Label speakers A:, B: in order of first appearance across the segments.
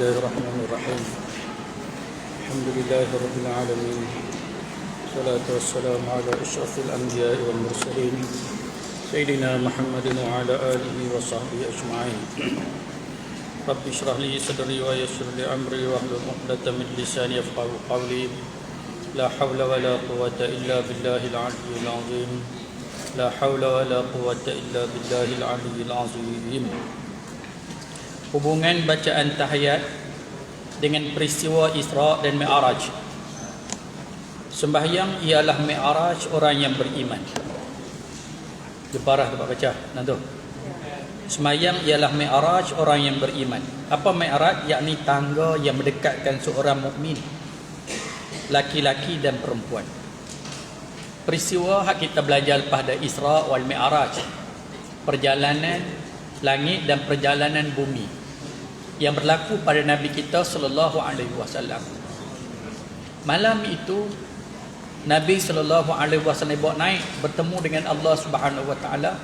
A: الله الرحمن الرحيم الحمد لله رب العالمين والصلاة والسلام على أشرف الأنبياء والمرسلين سيدنا محمد وعلى آله وصحبه أجمعين رب اشرح لي صدري ويسر لي أمري واحلل عقدة من لساني يفقهوا قولي لا حول ولا قوة إلا بالله العلي العظيم لا حول ولا قوة إلا بالله العلي العظيم. Hubungan bacaan tahiyat dengan peristiwa Isra dan Mi'raj. Sembahyang ialah Mi'raj orang yang beriman. Jeparah dapat baca nanti. Sembahyang ialah Mi'raj orang yang beriman. Apa Mi'raj? Yakni tangga yang mendekatkan seorang mukmin, laki-laki dan perempuan. Peristiwa hak kita belajar pada Isra wal Mi'raj, perjalanan langit dan perjalanan bumi yang berlaku pada Nabi kita sallallahu alaihi wasallam. Malam itu Nabi sallallahu alaihi wasallam bawa naik bertemu dengan Allah Subhanahu wa taala,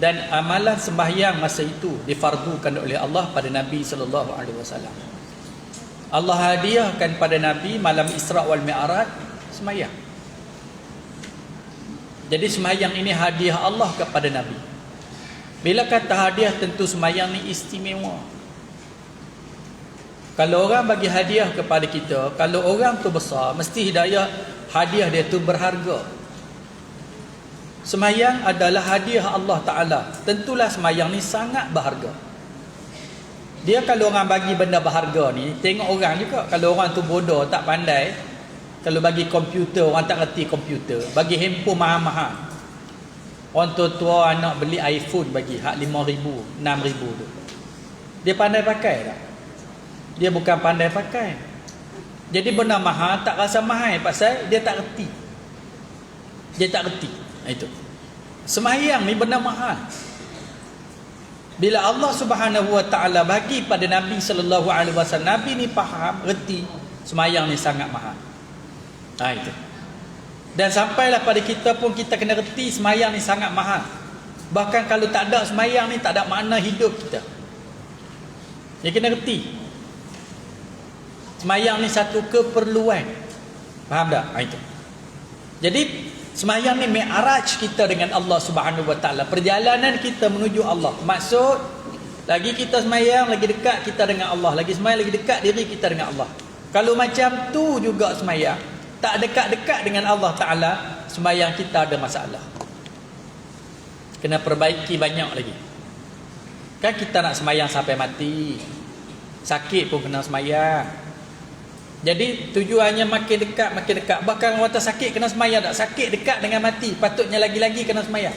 A: dan amalan sembahyang masa itu difardukan oleh Allah pada Nabi sallallahu alaihi wasallam. Allah hadiahkan pada Nabi malam Isra wal Mi'raj sembahyang. Jadi sembahyang ini hadiah Allah kepada Nabi. Bila kata hadiah, tentu sembahyang ni istimewa. Kalau orang bagi hadiah kepada kita, kalau orang tu besar, mesti hadiah dia tu berharga. Sembahyang adalah hadiah Allah Ta'ala. Tentulah sembahyang ni sangat berharga. Dia kalau orang bagi benda berharga ni, tengok orang juga. Kalau orang tu bodoh, tak pandai, kalau bagi komputer, orang tak reti komputer, bagi handphone mahal-mahal. Orang tua-tua anak beli iPhone bagi hak 5,000, 6,000 tu. Dia pandai pakai tak? Dia bukan pandai pakai. Jadi benda mahal tak rasa mahal pasal dia tak reti. Dia tak reti. Itu. Sembahyang ni benda mahal. Bila Allah Subhanahu wa taala bagi pada Nabi sallallahu alaihi wasallam, Nabi ni faham, reti sembahyang ni sangat mahal. Itu. Dan sampailah pada kita pun kita kena reti sembahyang ni sangat mahal. Bahkan kalau tak ada sembahyang ni tak ada makna hidup kita. Dia kena reti. Sembahyang ni satu keperluan. Faham tak? Itu. Jadi sembahyang ni mi'raj kita dengan Allah Subhanahu wa taala. Perjalanan kita menuju Allah. Maksud lagi kita sembahyang, lagi dekat kita dengan Allah. Lagi sembahyang, lagi dekat diri kita dengan Allah. Kalau macam tu juga sembahyang, tak dekat-dekat dengan Allah Ta'ala, sembahyang kita ada masalah. Kena perbaiki banyak lagi. Kan kita nak sembahyang sampai mati, sakit pun kena sembahyang. Jadi tujuannya makin dekat. Bahkan orang tak sakit kena sembahyang tak? Sakit dekat dengan mati, patutnya lagi-lagi kena sembahyang.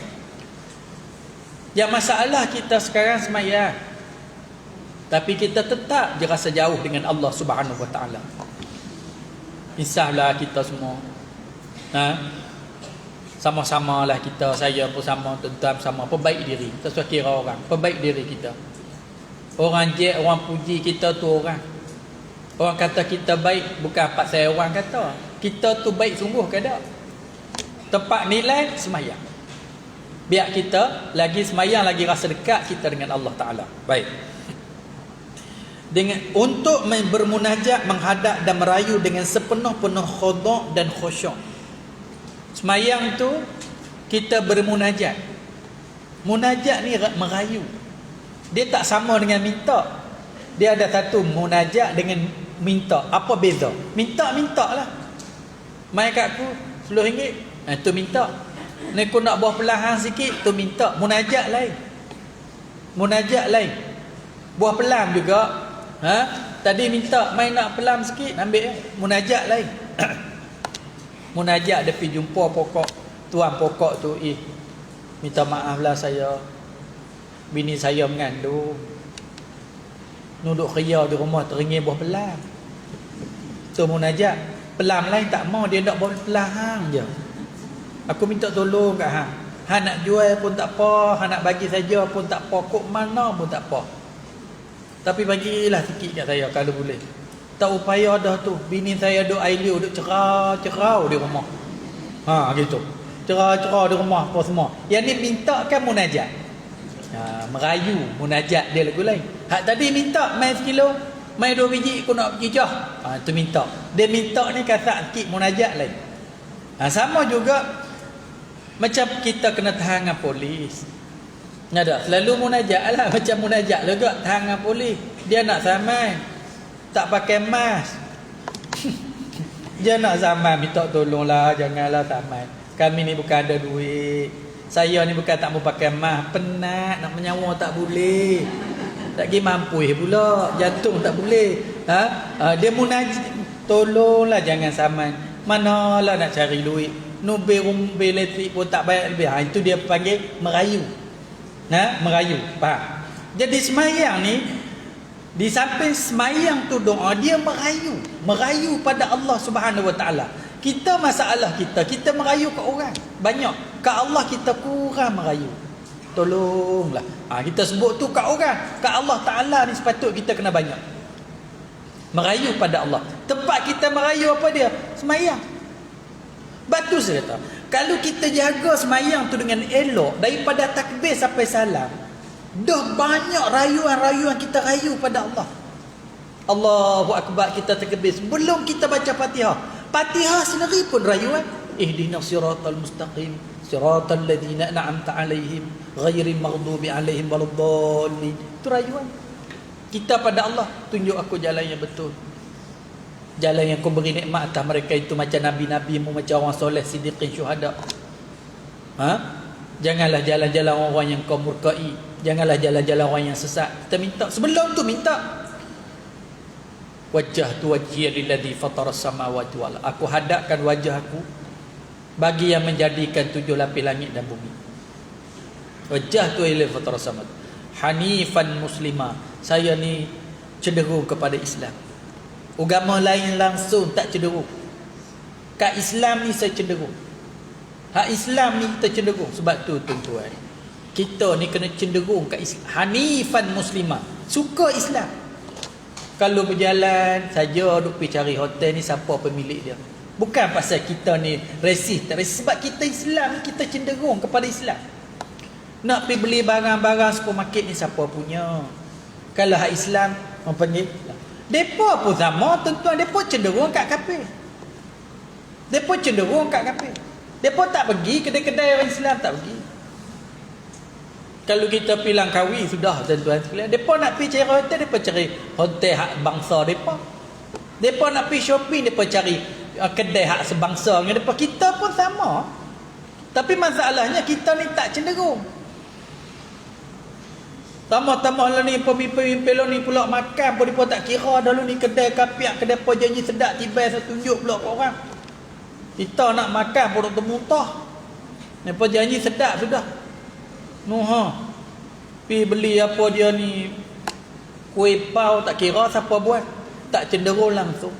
A: Yang masalah kita sekarang sembahyang, tapi kita tetap je rasa jauh dengan Allah Subhanahu wa taala. Insaflah kita semua. Sama-sama lah kita, saya pun sama, tuan-tuan sama, perbaik diri. Tak usah kira orang, perbaik diri kita. Orang puji kita tu orang. Orang kata kita baik, bukan apa saya orang kata. Kita tu baik sungguh ke tak? Tempat nilai sembahyang. Biar kita lagi sembahyang, lagi rasa dekat kita dengan Allah Ta'ala. Baik. Untuk bermunajat, menghadap dan merayu dengan sepenuh-penuh khudu' dan khusyuk. Sembahyang tu kita bermunajat. Munajat ni merayu. Dia tak sama dengan minta. Dia ada satu munajat dengan minta. Apa beza? Minta lah. Mai kat aku RM10, tu minta. Ni aku nak buah perlahan sikit, tu minta. Munajat lain. Buah pelam juga. Tadi minta, mai nak pelam sikit, ambil. Munajat lain. Munajat dia pergi jumpa pokok, tuan pokok tu, minta maaf lah saya, bini saya mengandung, nuduk kerja di rumah teringin buah pelam. Tu munajat. Pelam lain tak mau, dia nak buah pelam hang je. Aku minta tolong kat hang. Hang nak jual pun tak apa, hang nak bagi saja pun tak apa, kok mana pun tak apa. Tapi bagilah sikit kat saya kalau boleh. Tak upaya dah tu. Bini saya duk ailiu, duk cerau di rumah. Gitu. Cerau di rumah apa semua. Yang ni minta kan munajat. Merayu, munajat dia lagu lain. Hak tadi minta main sekilo, Mai 2 biji aku nak pergi jah. Tu minta. Dia minta ni kata sikit munajat lain. Sama juga macam kita kena tahan dengan polis. Ada selalu munajat lah macam munajat juga tahan dengan polis. Dia nak saman. Tak pakai mask. Dia nak saman, minta tolonglah, janganlah saman. Kami ni bukan ada duit. Saya ni bukan tak mau pakai mask, penat nak menyawa tak boleh. Tak pergi mampu pula, jantung tak boleh. Dia munajat, tolonglah jangan saman. Manalah nak cari duit. Nubil rumbil elektrik pun tak bayar lebih. Itu dia panggil merayu. Merayu, faham? Jadi semayang ni, di samping semayang tu doa, dia merayu pada Allah Subhanahu Wa Taala. Kita masalah kita merayu ke orang banyak, ke Allah kita kurang merayu. Tolonglah. Kita sebut tu kat orang, kat Allah Taala ni sepatut kita kena banyak merayu pada Allah. Tempat kita merayu apa dia? Semayang. Batu saya kata, kalau kita jaga semayang tu dengan elok, daripada takbir sampai salam, dah banyak rayuan-rayuan kita rayu pada Allah. Allahu Akbar kita takbir sebelum kita baca Fatihah. Fatihah sendiri pun rayuan. Ihdinas siratal mustaqim, siratal ladzina an'amta 'alaihim ghairil maghdubi 'alaihim waladdallin. Itu rayuan kita pada Allah. Tunjuk aku jalan yang betul, jalan yang kau beri nikmat atas mereka itu, macam nabi-nabi mu, macam orang soleh, siddiqin, syuhada. Janganlah jalan-jalan orang yang kau murkai, janganlah jalan-jalan orang yang sesat. Kita minta sebelum tu, minta wajjahtu wajhiya lilladzi fataras samawati wal ardh. Aku hadapkan wajahku bagi yang menjadikan 7 lapis langit dan bumi. Wajjahtu ilal fataras samawati hanifan muslima. Saya ni cenderung kepada Islam. Agama lain langsung tak cenderung. Kat Islam ni saya cenderung. Hak Islam ni kita cenderung. Sebab tu tuan-tuan, kita ni kena cenderung kat Islam. Hanifan muslimah, suka Islam. Kalau berjalan saja duk pergi cari hotel ni, siapa pemilik dia. Bukan pasal kita ni resist, tak resist. Sebab kita Islam ni, kita cenderung kepada Islam. Nak pergi beli barang-barang supermarket ni, siapa punya. Kalau hak Islam mempanggil, depa pun sama tuan-tuan, depa cenderung kat kafir. Depa cenderung kat kafir. Depa tak pergi kedai-kedai orang Islam, tak pergi. Kalau kita pergi Langkawi sudah tuan-tuan sekalian, depa nak pergi cari hotel, depa cari hotel hak bangsa depa. Depa nak pergi shopping, depa cari kedai hak sebangsa dengan depa. Kita pun sama. Tapi masalahnya kita ni tak cenderung. Tambah-tambah lah ni pemimpin-pemimpin lah ni pula makan pun mereka tak kira dah ni kedai kapiak, kedai apa janji sedap, tiba saya tunjuk pula ke orang. Kita nak makan pun tak muntah. Mereka janji sedap sudah. Pergi beli apa dia ni, kuih pau, tak kira siapa buat, tak cenderung langsung.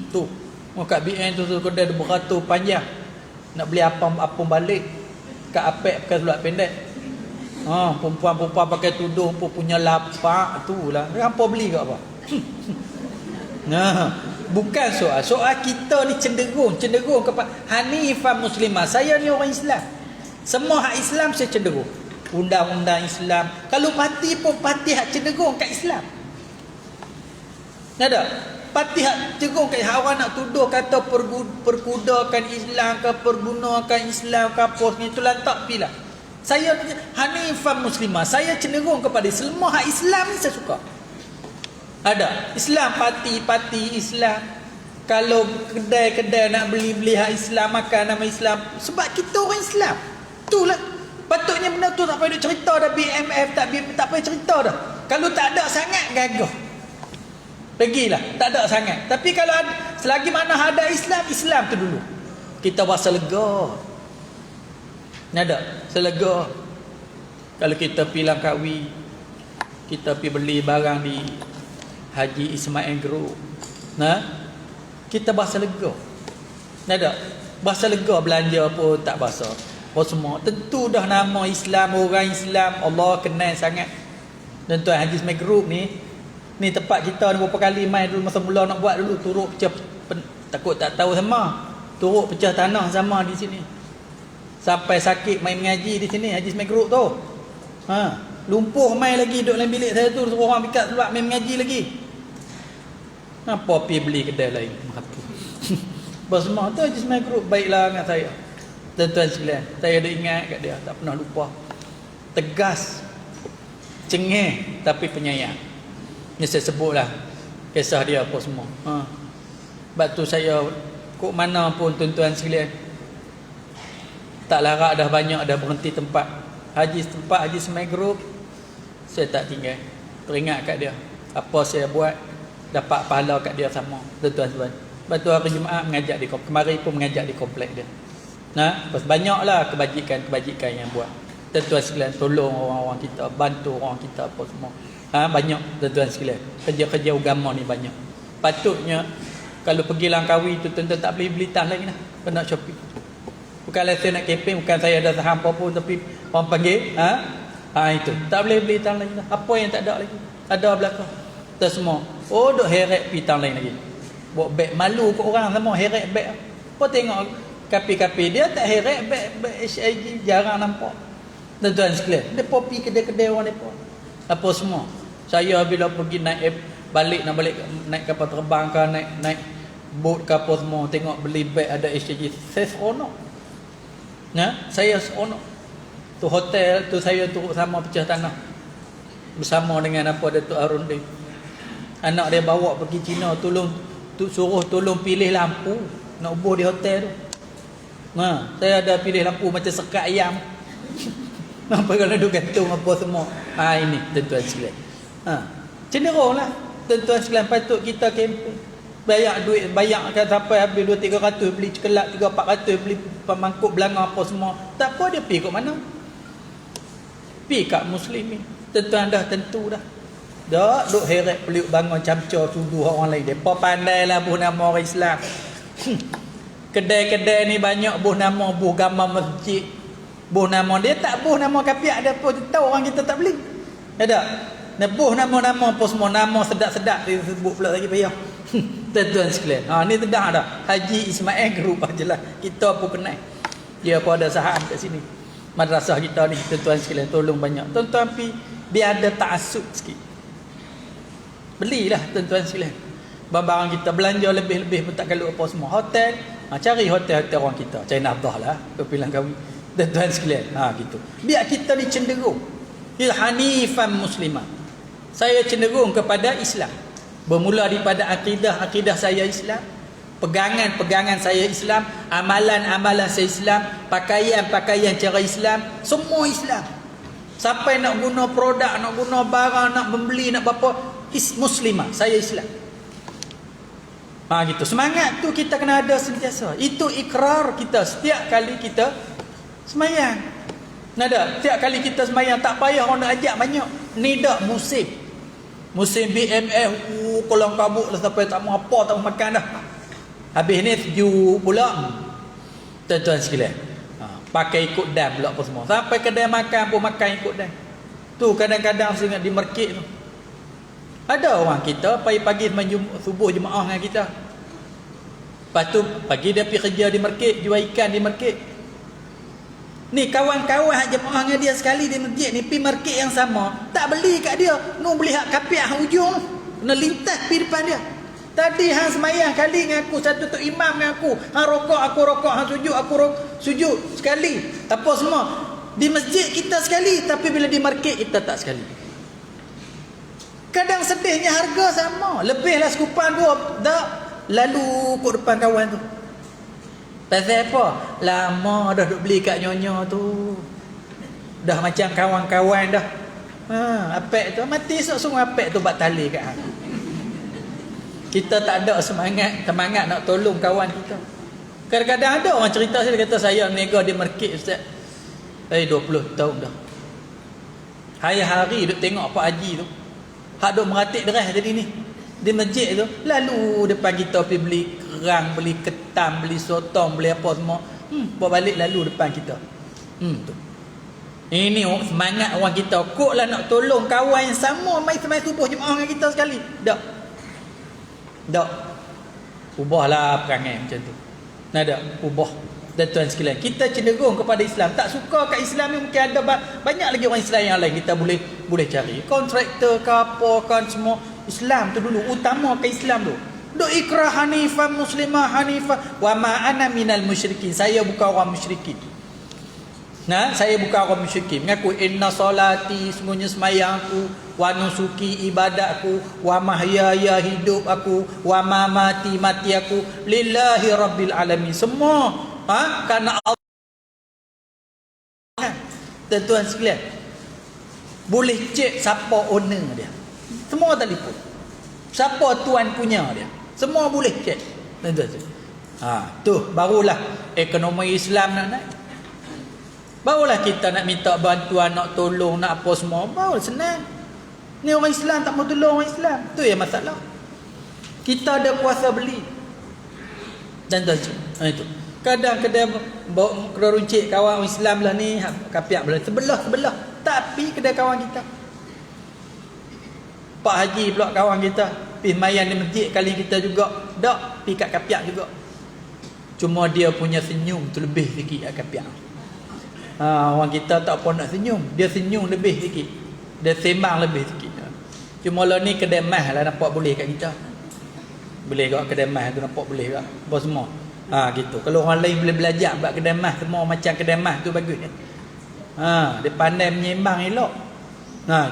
A: Tu kat BN tu kedai beratur panjang. Nak beli apa balik kat apek pakai seluar pendek. Perempuan-perempuan pakai tudung pun punya lapak tu lah. Hampa beli ke apa? Bukan soal kita ni cenderung kepada hanifah muslimah. Saya ni orang Islam. Semua hak Islam saya cenderung. Undang-undang Islam. Kalau parti pun parti hak cenderung kat Islam. Ada? Parti hak cenderung kat orang nak tuduh kata perkudakan Islam ke, pergunakan Islam ke apa ni, tu lantak pilah. Saya hanifah muslimah. Saya cenderung kepada semua hak Islam ni saya suka. Ada Islam, parti Islam. Kalau kedai-kedai nak beli hak Islam, makan nama Islam, sebab kita orang Islam. Itulah patutnya benda tu. Tak payah cerita dah BMF, tak payah cerita dah. Kalau tak ada sangat gagah, pergilah, tak ada sangat. Tapi kalau selagi mana ada Islam tu dulu kita rasa lega. Ada selega. Kalau kita pergi Langkawi, kita pergi beli barang di Haji Ismail Group, kita bahasa lega. Ada bahasa lega, belanja pun tak bahasa. Semua tentu dah nama Islam, orang Islam, Allah kenal sangat. Dan tuan Haji Ismail Group ni tempat kita ni beberapa kali main dulu masa mula nak buat dulu, turut pecah, takut tak tahu sama, turut pecah tanah sama di sini. Sampai sakit main mengaji di sini Haji Ismail Group tu. Lumpuh main lagi duduk dalam bilik saya tu, suruh orang pikat keluar main mengaji lagi. Apa pergi beli kedai lain? Mampu. Bos semua tu Jismai Group baiklah dengan saya. Tuan-tuan sekalian, saya ada ingat kat dia, tak pernah lupa. Tegas, cengih tapi penyayang. Ni saya sebutlah kisah dia apa semua. Sebab tu saya kok mana pun tuan-tuan sekalian, tak larat dah banyak dah berhenti tempat Haji Semai Group, saya tak tinggal. Teringat kat dia apa saya buat, dapat pahala kat dia sama. Tuan-tuan, sebab tu hari Jumaat mengajak di kemari pun mengajak di komplek dia. Banyaklah kebajikan yang buat. Tuan-tuan sekalian, tolong orang-orang kita, bantu orang kita apa semua. Banyak tuan-tuan sekalian. Kerja-kerja agama ni banyak. Patutnya kalau pergi Langkawi tu tuan-tuan tak boleh beli tan lagi dah. Kena shopping. Bukan saya nak keping, bukan saya ada saham apa pun, tapi orang panggil itu. Tak boleh beli tan lagi dah. Apa yang tak ada lagi? Ada belakang. Kita semua. Duk heret pi tan lain lagi. Bawa beg malu ke orang sama heret beg. Apa tengok kapi-kapi dia tak heret beg HIG jarang nampak. Tuan-tuan sekalian, depa pi kedai-kedai orang depa. Apa semua. Saya bila pergi naik balik naik kapal terbang ke naik boat ke apa semua, tengok beli beg ada HIG, saya seronok. Saya seronok. Tu hotel tu saya turut sama pecah tanah. Bersama dengan Datuk Harun dia. Anak dia bawa pergi China, suruh tolong pilih lampu nak ubuh di hotel tu. Saya ada pilih lampu macam sekat ayam. Apa kalau duk gantung apa semua. Ini tuan-tuan sekalian. Cenderunglah tuan-tuan sekalian, patut kita kempen. Bayarkan sampai habis 2-300 beli cekelak, 3-400 beli pemangkuk belanga apa semua. Tak apa, dia pergi kat mana? Pergi kat muslimin. Tuan-tuan dah tentu dah. Dak duk heret peliuk bangun camca tuduh orang lain. Depa pandailah buh nama orang Islam. Kedai-kedai ni banyak buh nama, buh gambar masjid. Buh nama dia tak buh nama kapiak ada apa, tahu orang kita tak beli. Ada. Nak buh nama-nama apa semua, nama sedap-sedap dia sebut pula lagi payah. Tuan-tuan sekalian. Ni sedap dah. Haji Ismail Group ajalah. Kita pun kenal. Dia pun ada saham kat sini. Madrasah kita ni tuan-tuan sekalian, tolong banyak. Tuan-tuan pi biar ada ta'assub sikit. Belilah tuan-tuan sekalian. Barang kita belanja lebih-lebih pun tak kalau apa semua. Hotel, cari hotel-hotel orang kita. Cari nafdah lah ke pilang kami. Tuan-tuan sekalian, gitu. Biar kita ni cenderung hanifan muslimah. Saya cenderung kepada Islam. Bermula daripada akidah saya Islam, pegangan saya Islam, amalan saya Islam, pakaian cara Islam, semua Islam. Sampai nak guna produk, nak guna barang, nak membeli, nak apa, muslimah, saya Islam. Gitu. Semangat tu kita kena ada sentiasa. Itu ikrar kita setiap kali kita semayang. Nada, setiap kali kita semayang tak payah orang nak ajak banyak. Ni dak musim BMF, kolam kabut lah sampai tak mau apa, tak mau makan dah. Habis ni sejuk pula. Tuan-tuan sekalian, pakai ikut dam pula apa semua. Sampai kedai makan pun makan ikut dam. Tu kadang-kadang saya ingat di market tu. Ada orang kita pagi-pagi subuh jemaah dengan kita. Lepas tu pagi dia pergi kerja di market, jual ikan di market. Ni kawan-kawan jemaah dengan dia sekali di masjid ni, pergi market yang sama, tak beli kat dia, nu beli hak kapiak hak ujung, nak lintas pergi depan dia. Tadi hang semayang kali dengan aku, satu tu imam dengan aku, hang rokok aku rokok, hang sujud aku sujud sekali. Apa semua di masjid kita sekali, tapi bila di market kita tak sekali. Kadang sedihnya harga sama, lebihlah sekupan dua, dak lalu kot depan kawan tu. Pasal apa? Lama dah duk beli kat nyonya tu. Dah macam kawan-kawan dah. Apek tu mati esok semua apek tu bat tali kat hang. Kita tak ada semangat nak tolong kawan kita. Kadang-kadang ada orang cerita, saya kata saya niaga di market ustaz. 20 tahun dah. Hari-hari duk tengok Pak Haji tu. Hak duk meratik derah jadi ni. Di masjid tu, lalu depan kita pergi beli kerang, beli ketam, beli sotong, beli apa semua. Bawa balik lalu depan kita. Tu. Ini semangat orang kita. Kok lah nak tolong kawan yang sama mai semai subuh jemaah dengan kita sekali. Tak. Ubahlah perangai macam tu. Nada, ubah. Dan tuan sekalian, kita cenderung kepada Islam. Tak suka kat Islam ni, mungkin ada banyak lagi orang Islam yang lain kita boleh cari. Kontraktor ke apa kan semua. Islam tu dulu, utama ke Islam tu. Duk ikrah hanifah muslimah hanifah wa ma ana minal musyrikin. Saya bukan orang musyrikin. Nah, saya bukan orang musyrikin. Mengaku inna solati, sungguhnya semayang aku, wa nusuki ibadatku, wa mahyaya hidup aku, wa mamati mati aku lillahi rabbil alamin. Semua karena Allah. Tuan-tuan sekalian, boleh cek siapa owner dia. Semua telefon. Siapa tuan punya dia. Semua boleh cek. Tu barulah ekonomi Islam nak naik. Barulah kita nak minta bantuan, nak tolong, nak apa semua. Baru senang. Ni orang Islam tak mau tolong orang Islam. Tu yang masalah. Kita ada kuasa beli. Dan tu itu. Kadang-kadang bawa kedai runcit kawan orang Islam lah ni, kapiak belah sebelah. Tapi kedai kawan kita. Pak Haji pula kawan kita, pergi mayan di masjid kali kita juga. Tak, pergi kat kapiak juga. Cuma dia punya senyum tu lebih sikit kat kapiak. Orang kita tak apa nak senyum. Dia senyum lebih sikit. Dia sembang lebih sikit. Cuma lah ni kedai mah lah nampak boleh kat kita. Boleh kat kedai mah tu nampak boleh kat. Apa semua. Gitu. Kalau orang lain boleh belajar buat kedai mah semua macam kedai mah tu bagus. Dia pandai menyembang elok.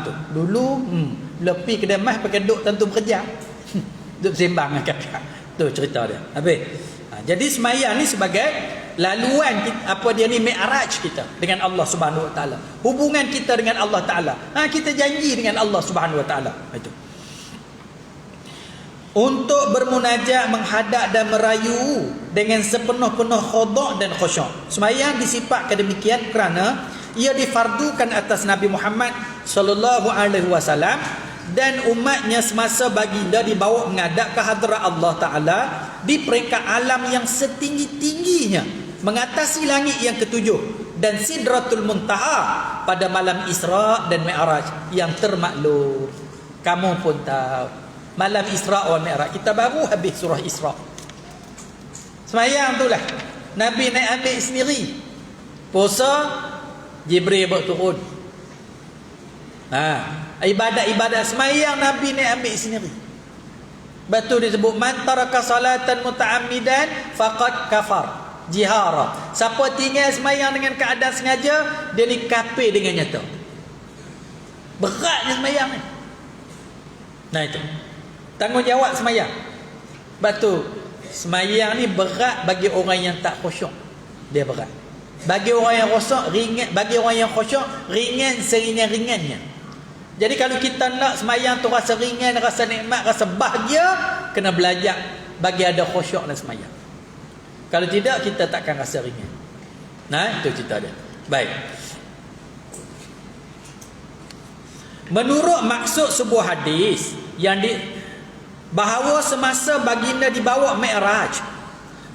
A: Tu. Dulu lepi kedai mah pakai duk tentu bekerja. Duk sembang kat kapiak. Tu cerita dia. Habis. Jadi sembahyang ni sebagai laluan kita, apa dia ni, mi'raj kita dengan Allah Subhanahu Wa Taala. Hubungan kita dengan Allah Taala. Kita janji dengan Allah Subhanahu Wa Taala. Itu. Untuk bermunajat, menghadap dan merayu dengan sepenuh-penuh khudu' dan khusyuk. Sembahyang disifatkan demikian kerana ia difardukan atas Nabi Muhammad sallallahu alaihi wasallam dan umatnya semasa baginda dibawa menghadap ke hadrat Allah Ta'ala di peringkat alam yang setinggi-tingginya, mengatasi langit yang ketujuh dan Sidratul Muntaha pada malam Isra dan Mi'raj yang termaklum. Kamu pun tahu malam Isra dan Mi'raj, kita baru habis surah Isra. Semayang itulah Nabi naik ambil sendiri. Puasa Jibril buat turun. Ibadat-ibadat semayang Nabi naik ambil sendiri. Betul disebut man taraka salatan muta'ammidan faqad kafar jihara. Siapa tinggal semayang dengan keadaan sengaja, dia ni kafir dengan nyata. Beratnya semayang ni. Itu tanggungjawab semayang. Betul. Semayang ni berat bagi orang yang tak khusyuk. Dia berat. Bagi orang yang khusyuk ringan, bagi orang yang khusyuk ringan seringan-ringannya. Jadi kalau kita nak semayang tu rasa ringan, rasa nikmat, rasa bahagia, kena belajar bagi ada khusyuk dalam semayang. Kalau tidak, kita takkan rasa ringan. Itu cerita dia. Baik. Menurut maksud sebuah hadis yang bahawa semasa baginda dibawa Mi'raj,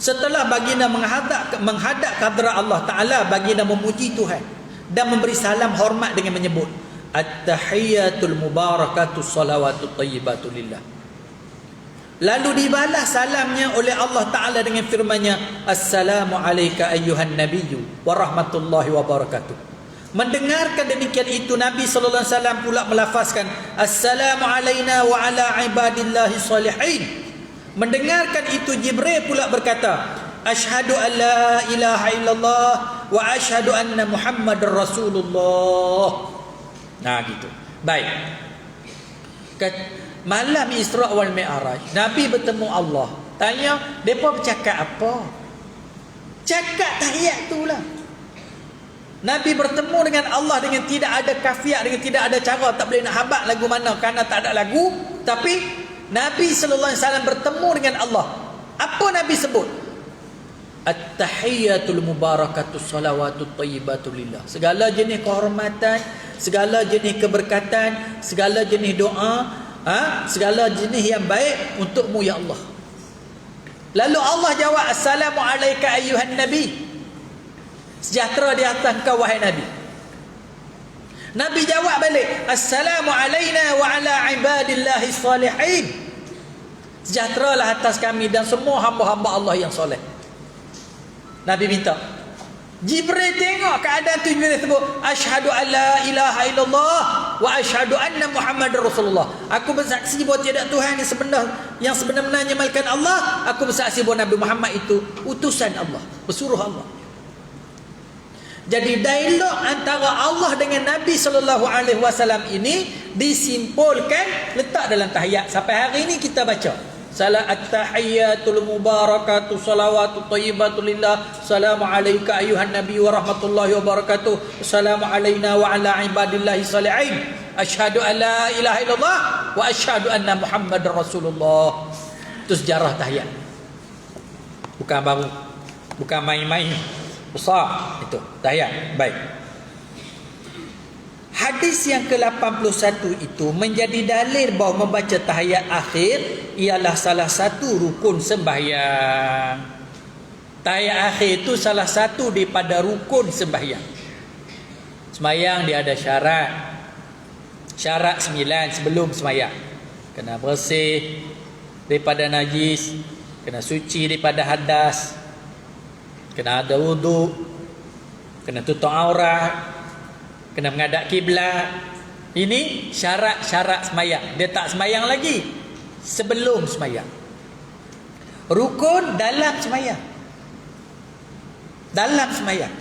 A: setelah baginda menghadap ke hadrat Allah Ta'ala, baginda memuji Tuhan dan memberi salam hormat dengan menyebut At-tahiyyatul mubarakatus salawatut tayyibatu lillah. Lalu dibalas salamnya oleh Allah Ta'ala dengan firman-Nya, Assalamu alayka ayyuhan nabiyyu wa rahmatullahi wa barakatuh. Mendengarkan demikian itu, Nabi sallallahu alaihi wasallam pula melafazkan Assalamu alayna wa ala ibadillahi salihin. Mendengarkan itu, Jibril pula berkata, Ashhadu an la ilaha illallah wa ashhadu anna Muhammadar Rasulullah. Gitu. Baik. Malam Isra wal Mi'raj, Nabi bertemu Allah. Tanya, depa bercakap apa? Cakap tahiyat itulah. Nabi bertemu dengan Allah dengan tidak ada kafiat, dengan tidak ada cara, tak boleh nak habaq lagu mana kerana tak ada lagu. Tapi Nabi sallallahu alaihi wasallam bertemu dengan Allah. Apa Nabi sebut? At-tahiyyatul mubarakatus salawatut tayyibatu lillah. Segala jenis kehormatan, segala jenis keberkatan, segala jenis doa, segala jenis yang baik untukmu ya Allah. Lalu Allah jawab, Assalamu alayka ayyuhan nabi. Sejahtera di atas kau wahai Nabi. Nabi jawab balik, Assalamu alayna wa ala ibadillahi salihin. Sejahteralah atas kami dan semua hamba-hamba Allah yang soleh. Nabi minta. Jibril tengok keadaan tu, Jibril sebut Asyhadu an la ilaha illallah wa asyhadu anna Muhammadar Rasulullah. Aku bersaksi bahawa tiada Tuhan yang sebenar-benarnya melainkan Allah. Aku bersaksi bahawa Nabi Muhammad itu utusan Allah, pesuruh Allah. Jadi dialog antara Allah dengan Nabi SAW ini disimpulkan letak dalam tahiyat. Sampai hari ini kita baca salat at-tahiyyatul mubarakatuh salawatut thayyibatul lillah. Assalamu alayka ayuhan nabi wa rahmatullahi wa barakatuh. Assalamu alayna wa ala ibadillahi salihin. Asyhadu an la ilaha illallah wa asyhadu anna Muhammadar Rasulullah. Itu sejarah tahiyat. Bukan baru, bukan main-main. Besar itu tahiyat. Baik. Hadis yang ke-81 itu menjadi dalil bahawa membaca tahiyat akhir ialah salah satu rukun sembahyang. Tahiyat akhir itu salah satu daripada rukun sembahyang. Sembahyang dia ada syarat. Syarat 9 sebelum sembahyang. Kena bersih daripada najis, kena suci daripada hadas, kena ada wuduk, kena tutup aurat, kena menghadap kiblat. Ini syarat-syarat semayang. Dia tak semayang lagi sebelum semayang. Rukun dalam semayang. Dalam semayang.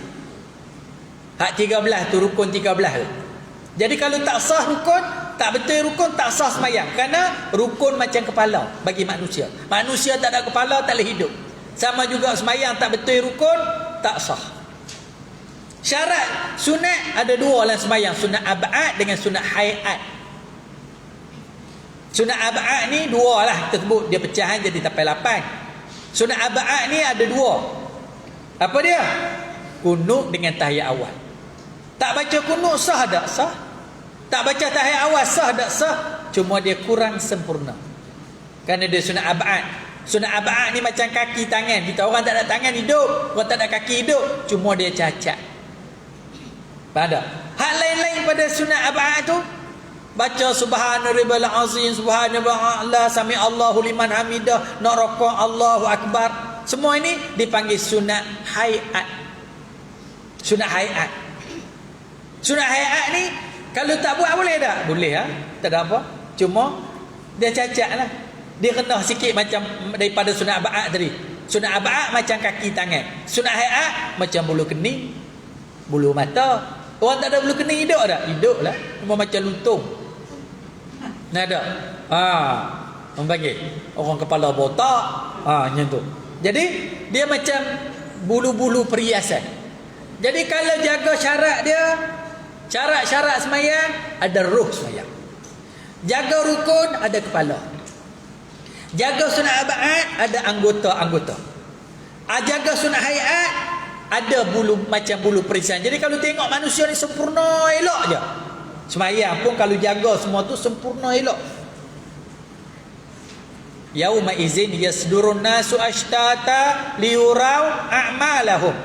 A: Hak 13 tu rukun 13 tu. Jadi kalau tak sah rukun, tak betul rukun, tak sah semayang. Kerana rukun macam kepala bagi manusia. Manusia tak ada kepala, tak boleh hidup. Sama juga semayang tak betul rukun, tak sah. Syarat sunat ada dua dalam semayang, sunat ab'ad dengan sunat hayat. Sunat ab'ad ni dua lah kita sebut, dia pecahan jadi tapai 8. Sunat ab'ad ni ada dua. Apa dia? Kunut dengan tahiyat awal. Tak baca kunut sah tak? Sah. Tak baca tahiyat awal sah tak? Sah. Cuma dia kurang sempurna. Kerana dia sunat ab'ad. Sunat ab'ad ni macam kaki tangan. Kita orang tak ada tangan hidup, orang tak ada kaki hidup, cuma dia cacat. Pada hak lain-lain pada sunat ab'ad tu, baca subhanarabbil azim, subhanallah, sami Allahu liman hamidah, nak rakaat Allahu akbar. Semua ini dipanggil sunat hayat. Sunat hayat. Sunat hayat ni kalau tak buat boleh tak? Boleh ha? Tak ada apa. Cuma dia cacat lah. Dia kena sikit macam daripada sunat ab'ad tadi. Sunat ab'ad macam kaki tangan. Sunat hayat macam bulu kening, bulu mata. Orang tak ada bulu kening hidup tak? Hidup lah. Cuma macam lutung. Nak ada? Orang panggil orang kepala botak. Macam tu. Jadi dia macam bulu-bulu perhiasan. Jadi kalau jaga syarat dia, syarat-syarat semayang, ada ruh semayang. Jaga rukun, ada kepala. Jaga sunat ab'ad, ada anggota-anggota. Jaga sunat hayat, ada bulu macam bulu perisan. Jadi kalau tengok manusia ni sempurna elok je. Semayang pun kalau jaga semua tu sempurna elok. Yauma izin yasdurun nasu ashtata liurau a'malahum.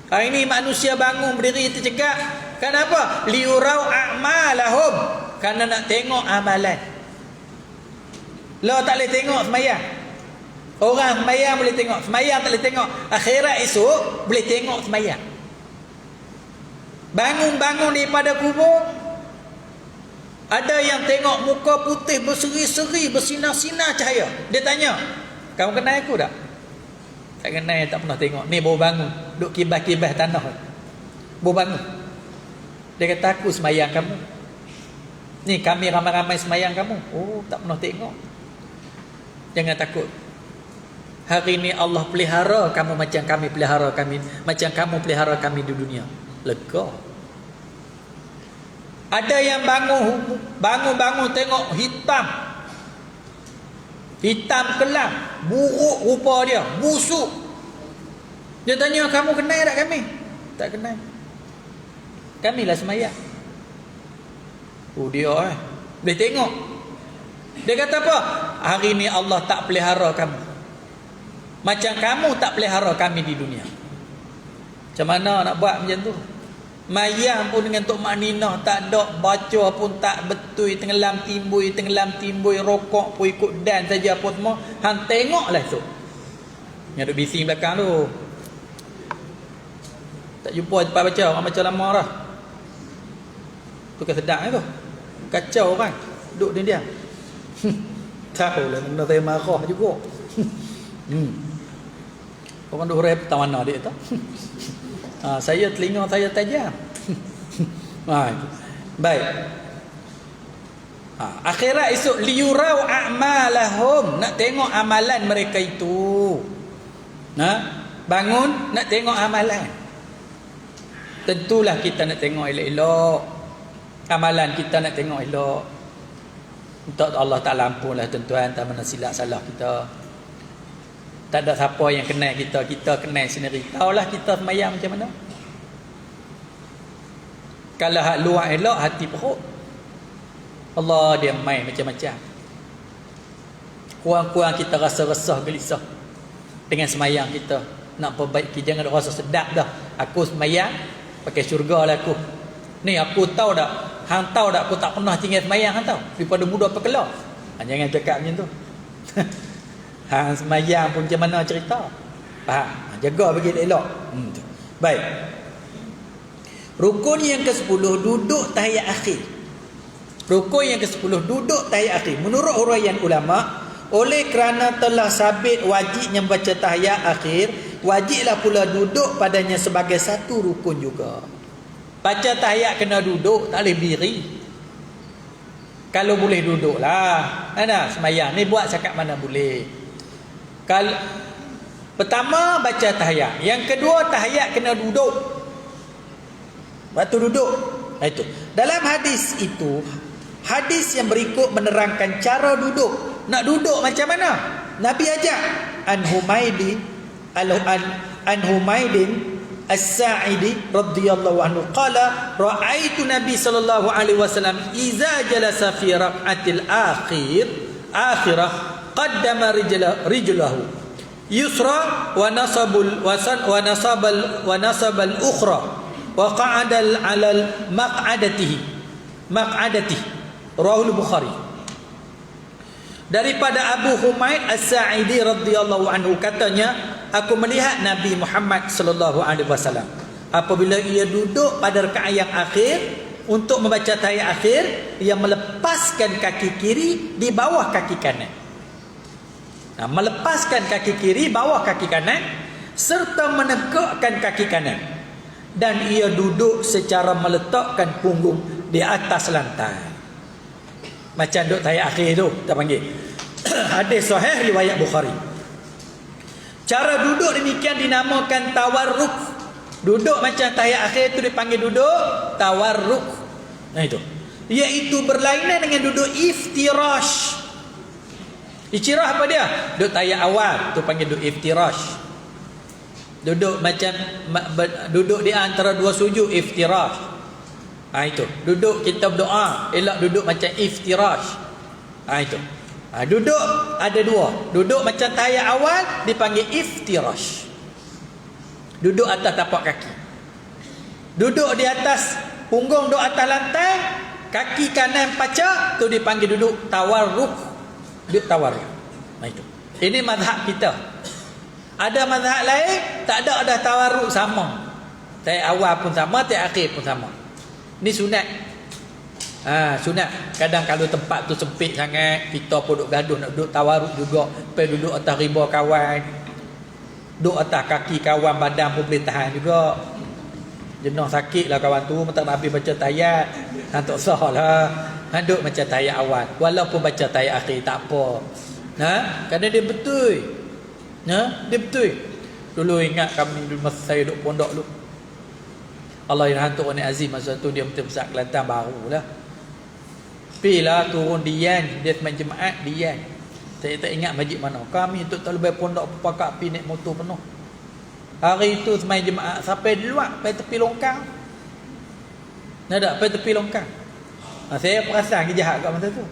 A: Hari ini manusia bangun berdiri tercegak. Kenapa? Liurau a'malahum. Kerana nak tengok amalan. Lo tak boleh tengok semayang. Orang semayang boleh tengok, semayang tak boleh tengok. Akhirat esok boleh tengok semayang. Bangun-bangun daripada kubur, ada yang tengok muka putih berseri-seri, bersinar-sinar cahaya. Dia tanya, kamu kenal aku tak? Tak kenal, tak pernah tengok. Ni baru bangun, duk kibas-kibas tanah. Baru bangun. Dia kata, aku semayang kamu. Ni kami ramai-ramai semayang kamu. Oh, tak pernah tengok. Jangan takut. Hari ini Allah pelihara kamu macam kami pelihara kami, macam kamu pelihara kami di dunia. Lega. Ada yang bangun tengok hitam. Hitam kelam, buruk rupa dia, busuk. Dia tanya, kamu kenal tak kami? Tak kenal. Kamilah semayang. Oh dia boleh tengok. Dia kata apa? Hari ini Allah tak pelihara kamu macam kamu tak pelihara kami di dunia. Macam mana nak buat macam tu? Mayang pun dengan Tok Mak Ninah tak ada, baca pun tak betul, tenggelam timbul, rokok pun ikut dan saja apa semua. Hang tengoklah tu. Yang duk bising belakang tu. Tak jumpa tempat baca, orang baca lama dah. Tu kan sedap tu. Kacau orang duduk ni dia. Tahu lah benda saya marah juga. Orang duk rap tak mana dia tu. Saya telinga saya tajam. Baik. Akhirat esok liyurau a'malahum, nak tengok amalan mereka itu. Bangun nak tengok amalan. Tentulah kita nak tengok elok-elok. Amalan kita nak tengok elok. Untuk Allah Ta'ala ampunlah tuan-tuan, tak mana silap salah kita. Tak ada siapa yang kenal kita, kita kenal sendiri. Tahulah kita semayang macam mana. Kalau hak luar elok, hati perut, Allah dia main macam-macam. Kurang-kurang kita rasa resah gelisah dengan semayang kita. Nak perbaiki, jangan rasa sedap dah. Aku semayang pakai syurga lah aku. Ni aku tahu tak, hang tahu tak aku tak pernah tinggal semayang, hang tahu. Daripada muda sampai kelar. Jangan cakap macam tu. Hang semayang pun macam mana cerita. Faham? Jaga bagi elok. Baik. Rukun yang ke-10, duduk tahiyat akhir. Rukun yang ke-10, duduk tahiyat akhir. Menurut huraian ulama, oleh kerana telah sabit wajibnya membaca tahiyat akhir, wajiblah pula duduk padanya sebagai satu rukun juga. Baca tahiyat kena duduk, tak boleh berdiri. Kalau boleh duduklah. Mana semayang ni buat cakap mana boleh. Kalau pertama baca tahiyat, yang kedua tahiyat kena duduk. Waktu duduk. Itu. Dalam hadis itu, hadis yang berikut menerangkan cara duduk. Nak duduk macam mana? Nabi ajak an Humaidin As-Sa'idi radhiyallahu anhu qala ra'aitu Nabi sallallahu alaihi wasallam iza jalasa fi raq'atil akhirah qaddama rijlahu yusra wa nasabal ukhra wa qa'ada 'ala maq'adatihi rawahul Bukhari. Daripada Abu Humaid As-Sa'idi radhiyallahu anhu katanya, aku melihat Nabi Muhammad sallallahu alaihi wasallam apabila ia duduk pada rakaat yang akhir untuk membaca tahiyat akhir, ia melepaskan kaki kiri di bawah kaki kanan. Melepaskan kaki kiri bawah kaki kanan serta menegakkan kaki kanan, dan ia duduk secara meletakkan punggung di atas lantai. Macam duduk tahiyat akhir tu kita panggil. Hadis sahih riwayat Bukhari. Cara duduk demikian dinamakan tawarruk. Duduk macam tahiyat akhir tu dipanggil duduk tawarruk. Itu. Iaitu berlainan dengan duduk iftirash. Iftirash apa dia? Duduk tahiyat awal tu panggil duduk iftirash. Duduk macam duduk di antara dua sujud iftirash. Itu. Duduk kita berdoa, elak duduk macam iftirash. Itu. Duduk ada dua. Duduk macam tahiyat awal dipanggil iftirash. Duduk atas tapak kaki. Duduk di atas punggung, duduk atas lantai, kaki kanan pacak, tu dipanggil duduk tawarruk. Duduk tawarruk. Itu. Ini mazhab kita. Ada mazhab lain tak ada tawarruk sama. Tahiyat awal pun sama, tahiyat akhir pun sama. Ni sunat. Sunat. Kadang kalau tempat tu sempit sangat, kita pun duduk gaduh nak duduk tawaruk juga, pergi duduk atas riba kawan, duduk atas kaki kawan, badan pun boleh tahan juga. Jenah sakit lah kawan tu, tak nak habis baca tahiyat, tak sah lah. Duduk macam tahiyat awal, walaupun baca tahiyat akhir tak apa. Kerana dia betul. Dia betul. Dulu ingat kami masa saya duduk pondok dulu, Allah yang hantuk Nek Azim masa tu dia betul-betul Kelantan baru lah. Pilah turun Dian, dia main jemaat Dian. Saya tak ingat masjid mana. Kami untuk tak lebih pondok pakak pi naik motor penuh. Hari itu main jemaat sampai di luar, sampai tepi longkang. Nak sampai tepi longkang. Saya perasan kejahat kat masa tu.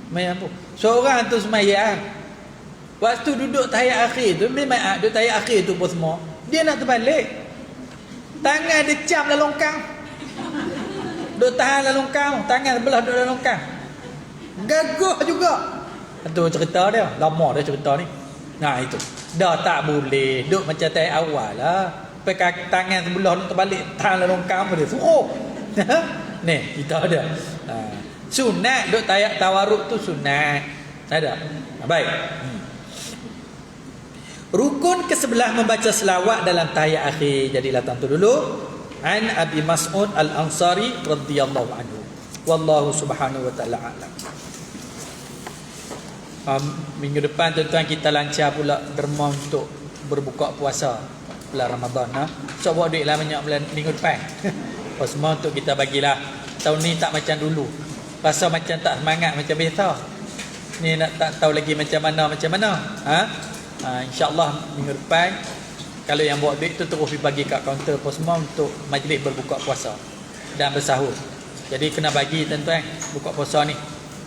A: Main tu. Seorang tu semayang. Waktu duduk tahiyat akhir tu, memang duduk tahiyat akhir tu pun semua, dia nak terbalik. Tangan dia cam dalam longkang. Duk tahan dalam longkang, tangan sebelah duduk dalam longkang. Gagah juga. Itu cerita dia. Lama dia cerita ni. Itu. Dah tak boleh. Duk macam tahiyat awal lah. Pakai tangan sebelah duk terbalik, tahan dalam longkang pun dia suruh. Ni, kita ada. Sunat duk tawaruk tu sunat. Ada. Baik. Rukun ke-11 membaca selawat dalam tahiyat akhir. Jadi latang tu dulu. An Abi Mas'ud Al-Ansari radhiyallahu anhu. Wallahu subhanahu wa ta'ala a'lam. Minggu depan tuan-tuan kita lancar pula derma untuk berbuka puasa bulan Ramadan. So bawa duit lah banyak bulan minggu depan. Apa semua untuk kita bagilah. Tahun ni tak macam dulu. Pasal macam tak semangat macam biasa. Ni nak tak tahu lagi macam mana. InsyaAllah minggu depan kalau yang bawa duit tu terus pergi bagi kat kaunter pos semua untuk majlis berbuka puasa dan bersahur. Jadi kena bagi tuan-tuan buka puasa ni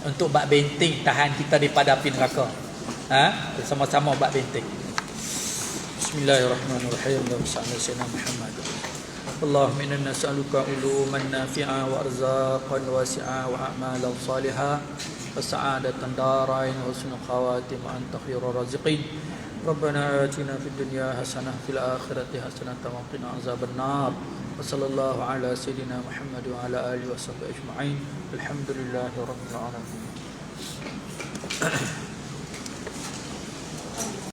A: untuk bak benteng tahan kita daripada api neraka. Bersama-sama bak benteng. Bismillahirrahmanirrahim. Sallallahu Muhammad. Allahumma inna nas'aluka uluman nafi'a wa arzaqan wasi'a wa a'malan salihah wa sa'adatan darain wa husnul khawatim wa anta khairur raziqin. Rabbana atina fid dunya hasanah fil akhirati hasanah wa qina azabannar. Wa sallallahu ala sayyidina Muhammad wa ala alihi wa sahbihi ajma'in. Alhamdulillahi rabbil alamin.